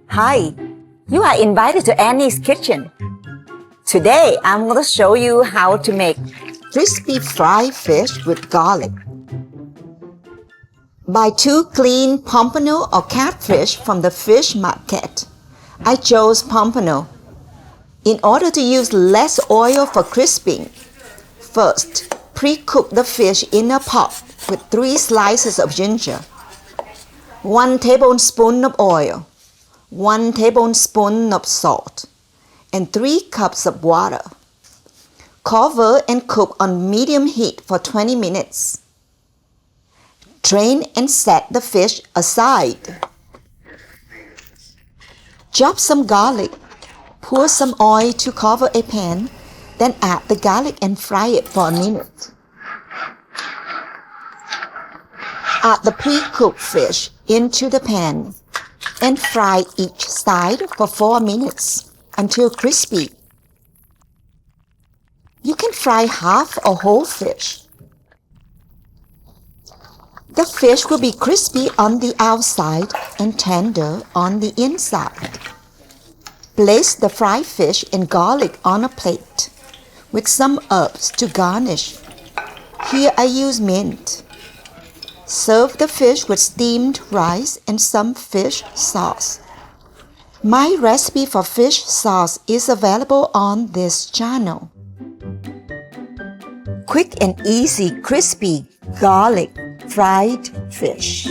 Hi, you are invited to Annie's kitchen. Today, I'm going to show you how to make crispy fried fish with garlic. Buy 2 clean pompano or catfish from the fish market. I chose pompano. In order to use less oil for crisping, first, pre-cook the fish in a pot with 3 slices of ginger, 1 tablespoon of oil, 1 tablespoon of salt, and 3 cups of water. Cover and cook on medium heat for 20 minutes. Drain and set the fish aside. Chop some garlic. Pour some oil to cover a pan, then add the garlic and fry it for a minute. Add the pre-cooked fish into the pan and fry each side for 4 minutes until crispy. You can fry half or whole fish. The fish will be crispy on the outside and tender on the inside. Place the fried fish and garlic on a plate with some herbs to garnish. Here I use mint. Serve the fish with steamed rice and some fish sauce. My recipe for fish sauce is available on this channel. Quick and easy crispy garlic fried fish.